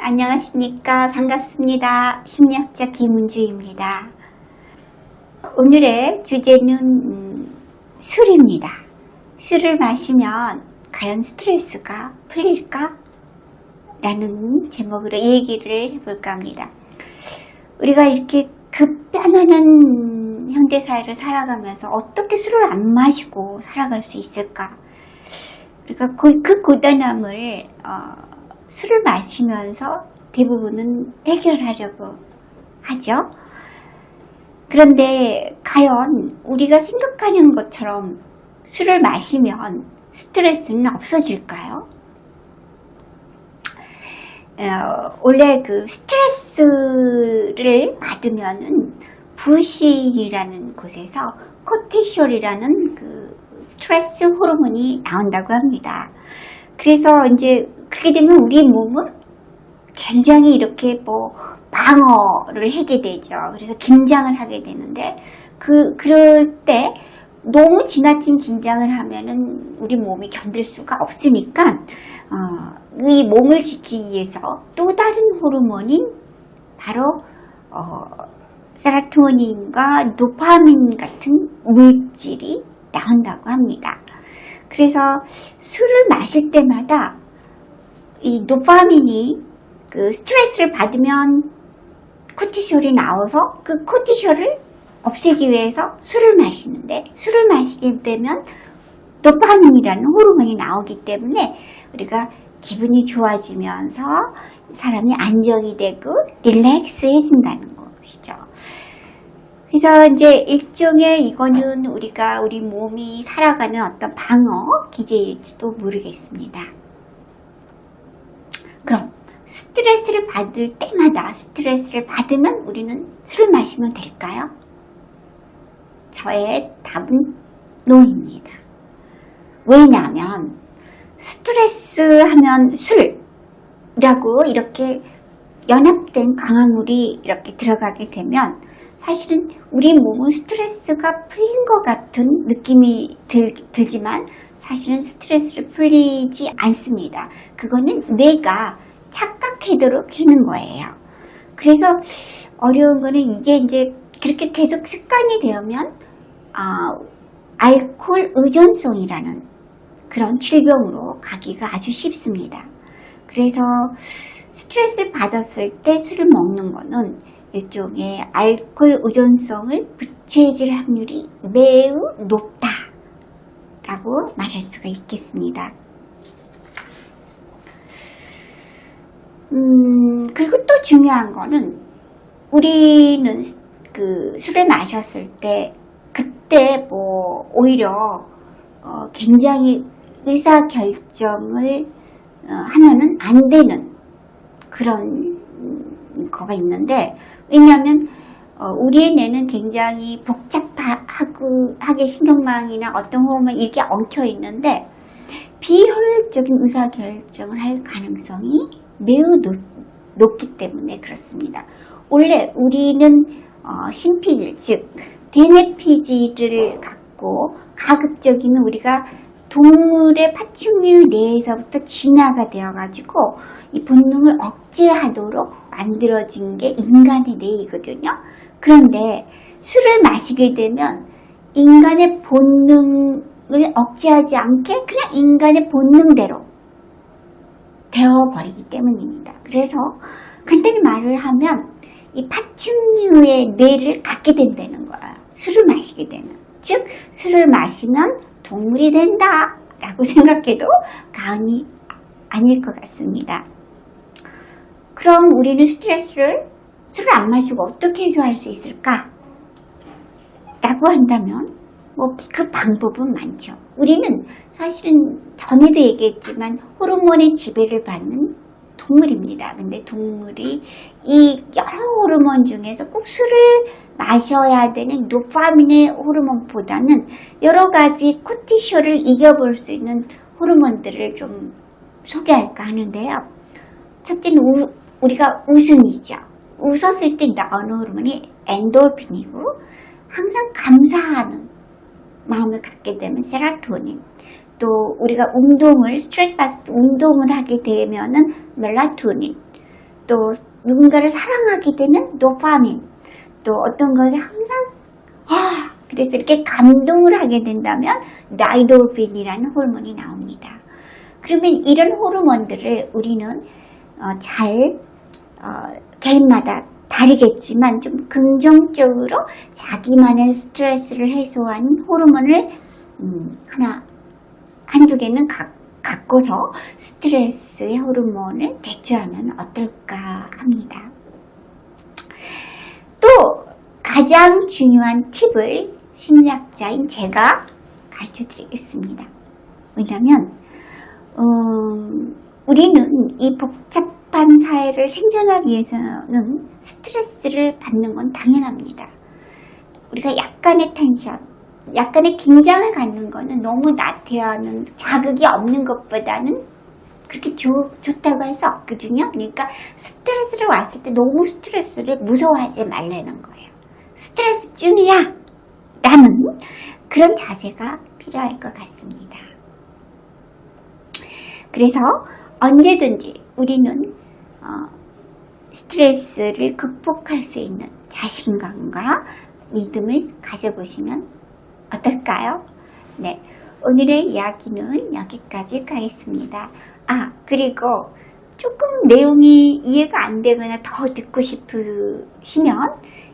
안녕하십니까. 반갑습니다. 심리학자 김은주입니다. 오늘의 주제는 술입니다. 술을 마시면 과연 스트레스가 풀릴까? 라는 제목으로 얘기를 해볼까 합니다. 우리가 이렇게 급변하는 현대사회를 살아가면서 어떻게 술을 안 마시고 살아갈 수 있을까? 그러니까 그 고단함을 술을 마시면서 대부분은 해결하려고 하죠. 그런데 과연 우리가 생각하는 것처럼 술을 마시면 스트레스는 없어질까요? 원래 그 스트레스를 받으면은 부실이라는 곳에서 코티솔이라는 그 스트레스 호르몬이 나온다고 합니다. 그래서 이제 그렇게 되면 우리 몸은 굉장히 이렇게 방어를 하게 되죠. 그래서 긴장을 하게 되는데 그럴 때 너무 지나친 긴장을 하면은 우리 몸이 견딜 수가 없으니까 이 몸을 지키기 위해서 또 다른 호르몬인 바로 세로토닌과 도파민 같은 물질이 나온다고 합니다. 그래서 술을 마실 때마다 이 도파민이 그 스트레스를 받으면 코티솔이 나와서 그 코티솔을 없애기 위해서 술을 마시는데, 술을 마시게 되면 도파민이라는 호르몬이 나오기 때문에 우리가 기분이 좋아지면서 사람이 안정이 되고 릴렉스해진다는 것이죠. 그래서 이제 일종의 이거는 우리 몸이 살아가는 어떤 방어 기제일지도 모르겠습니다. 그럼 스트레스를 받을 때마다 스트레스를 받으면 우리는 술을 마시면 될까요? 저의 답은 노입니다. 왜냐하면 스트레스 하면 술이라고 이렇게 연합된 강화물이 이렇게 들어가게 되면 사실은 우리 몸은 스트레스가 풀린 것 같은 느낌이 들지만 사실은 스트레스를 풀리지 않습니다. 그거는 뇌가 착각하도록 하는 거예요. 그래서 어려운 거는 이게 이제 그렇게 계속 습관이 되면 알코올 의존성이라는 그런 질병으로 가기가 아주 쉽습니다. 그래서 스트레스를 받았을 때 술을 먹는 거는 일종의 알코올 의존성을 부채질 확률이 매우 높다라고 말할 수가 있겠습니다. 그리고 또 중요한 거는 우리는 그 술을 마셨을 때 그때 오히려 굉장히 의사결정을 하면은 안 되는 그런 거가 있는데, 왜냐하면 우리의 뇌는 굉장히 복잡하게 신경망이나 어떤 호르몬 이렇게 엉켜 있는데 비효율적인 의사결정을 할 가능성이 매우 높기 때문에 그렇습니다. 원래 우리는 신피질, 즉 대뇌피질을 갖고 가급적이면 우리가 동물의 파충류 내에서부터 진화가 되어가지고 이 본능을 억제하도록 만들어진 게 인간의 뇌이거든요. 그런데 술을 마시게 되면 인간의 본능을 억제하지 않게 그냥 인간의 본능대로 되어버리기 때문입니다. 그래서 간단히 말을 하면 이 파충류의 뇌를 갖게 된다는 거예요. 술을 마시게 되면. 즉 술을 마시면 동물이 된다 라고 생각해도 과언이 아닐 것 같습니다. 그럼 우리는 스트레스를 술을 안 마시고 어떻게 해소할 수 있을까? 라고 한다면 그 방법은 많죠. 우리는 사실은 전에도 얘기했지만 호르몬의 지배를 받는 동물입니다. 근데 동물이 이 여러 호르몬 중에서 꼭 술을 마셔야 되는 도파민의 호르몬보다는 여러 가지 코티솔을 이겨볼 수 있는 호르몬들을 좀 소개할까 하는데요. 첫째는 우리가 웃음이죠. 웃었을 때 나오는 호르몬이 엔돌핀이고, 항상 감사하는 마음을 갖게 되면 세로토닌, 또 우리가 스트레스 받을 때 운동을 하게 되면은 멜라토닌, 또 누군가를 사랑하게 되는 도파민, 또 어떤 것에 항상 그래서 이렇게 감동을 하게 된다면 나이로필이라는 호르몬이 나옵니다. 그러면 이런 호르몬들을 우리는 개인마다 다르겠지만 좀 긍정적으로 자기만의 스트레스를 해소하는 호르몬을 한두 개는 갖고서 스트레스의 호르몬을 대처하면 어떨까 합니다. 또 가장 중요한 팁을 심리학자인 제가 가르쳐 드리겠습니다. 왜냐하면 우리는 이 복잡한 사회를 생존하기 위해서는 스트레스를 받는 건 당연합니다. 우리가 약간의 텐션, 약간의 긴장을 갖는 거는 너무 나태하는 자극이 없는 것보다는 그렇게 좋다고 할 수 없거든요. 그러니까 스트레스를 왔을 때 너무 스트레스를 무서워하지 말라는 거예요. 스트레스 중이야! 라는 그런 자세가 필요할 것 같습니다. 그래서 언제든지 우리는 스트레스를 극복할 수 있는 자신감과 믿음을 가져보시면 어떨까요? 네, 오늘의 이야기는 여기까지 가겠습니다. 그리고 조금 내용이 이해가 안 되거나 더 듣고 싶으시면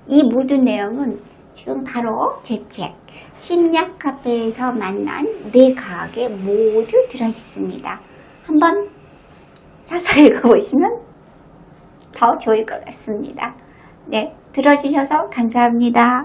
이 모든 내용은 지금 바로 제 책 심리학 카페에서 만난 내 과학에 모두 들어있습니다. 한번 사서 읽어보시면 더 좋을 것 같습니다. 네, 들어주셔서 감사합니다.